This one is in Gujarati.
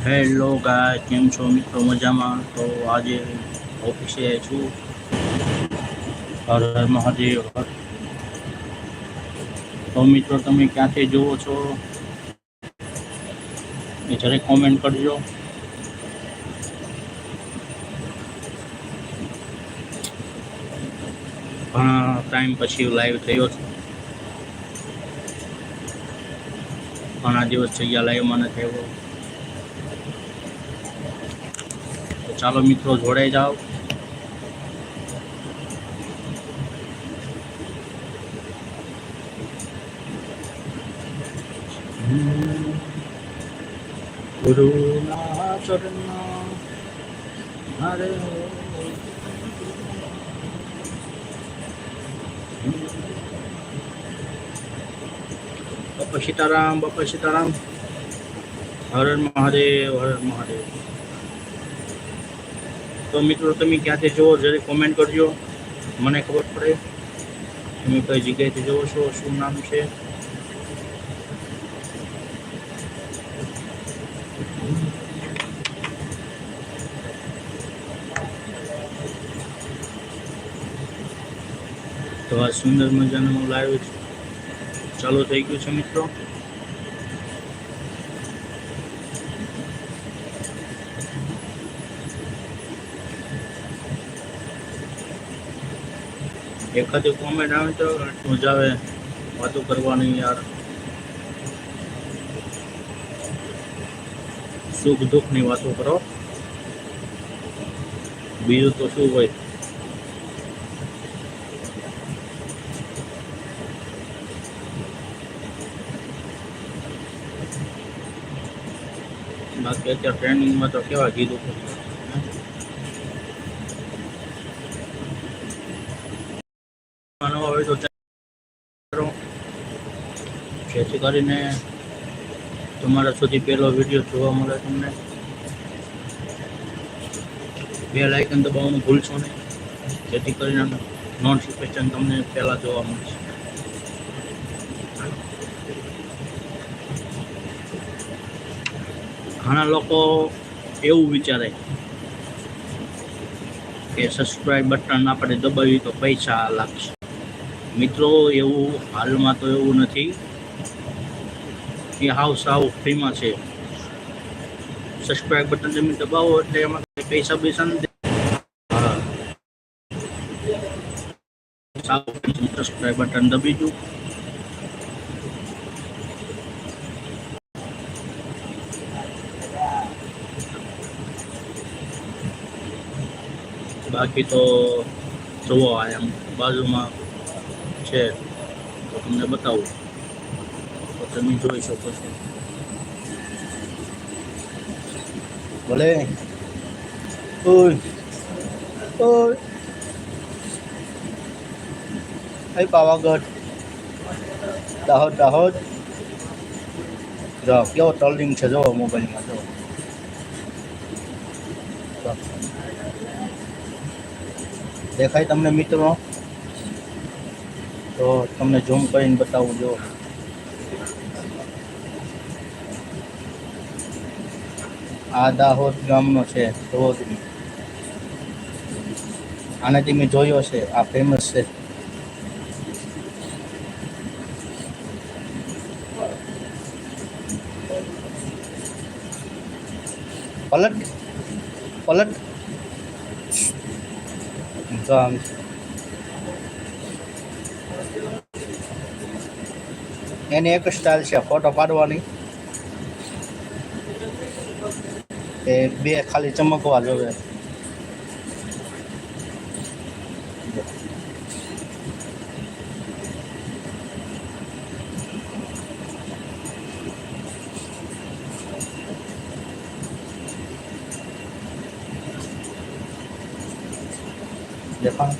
હેલો ગાય, કેમ છો મિત્રો? મજામાં? તો આજે ઓફિસે છું. હર હર મહાદેવ. તો મિત્રો તમે ક્યાંથી જુઓ છો એ જરા કોમેન્ટ કરજો. ઘણા ટાઈમ પછી લાઈવ થયો છે. ઘણા દિવસ થઈ ગયા લાઈવમાં નથી આવ્યો. તો ચાલો મિત્રો જોડાઈ જાઓ. ગુરુના ચરણમાં મારે બાપા સીતારામ, બાપા સીતારામ. હર હર મહાદેવ, હર હર મહાદેવ. તો મિત્રો તમે ક્યાંથી જુઓ જરી કોમેન્ટ કરજો, મને ખબર પડે તમે કઈ જગ્યાએથી જુઓ છો, શું નામ છે. તો આ સુંદર મજાનું લાઈવ ચાલુ થઈ ગયું છે મિત્રો. એકાદી કોમેન્ટ આવે તો મજા આવે વાતો કરવાની યાર. સુખ દુઃખની વાતો કરો, બીજું તો શું હોય. બાકી અત્યારે ટ્રેનિંગમાં તો કેવા કીધું હોય તો જેથી કરીને તમારા સુધી પહેલો વિડીયો જોવા મળે તમને. બેલ આઇકન દબાવવાનું ભૂલશો નહીં, જેથી કરીને નોટિફિકેશન તમને પહેલાં જોવા મળશે. ઘણા લોકો એવું વિચારે કે સબસ્ક્રાઇબ બટન આપણે દબાવી તો પૈસા લાગશે. મિત્રો એવું હાલમાં તો એવું નથી, એ સાવ ફ્રીમાં છે. સબસ્ક્રાઇબ બટન તમે દબાવો એટલે એમાં પૈસા નથી. સબસ્ક્રાઇબ બટન દબી દઉં. બાકી તો જુઓ એમ બાજુમાં છે તો તમને બતાવું તો તમે જોઈ શકો છો. ભલે પાવાગઢ, દાહોદ જો કેવો ટર્નિંગ છે, જો મોબાઈલમાં જો. દેખાય તમને મિત્રો? તો તમને ઝૂમ કરીને બતાવું. જો આ દાહોદ ગામનો છે. જોવો તમે, આને તમે જોયો છે, આ ફેમસ છે. પલટ એની એક સ્ટાઇલ છે ફોટો પાડવાની, એ બે ખાલી ચમકવા જોવે. દેખાણ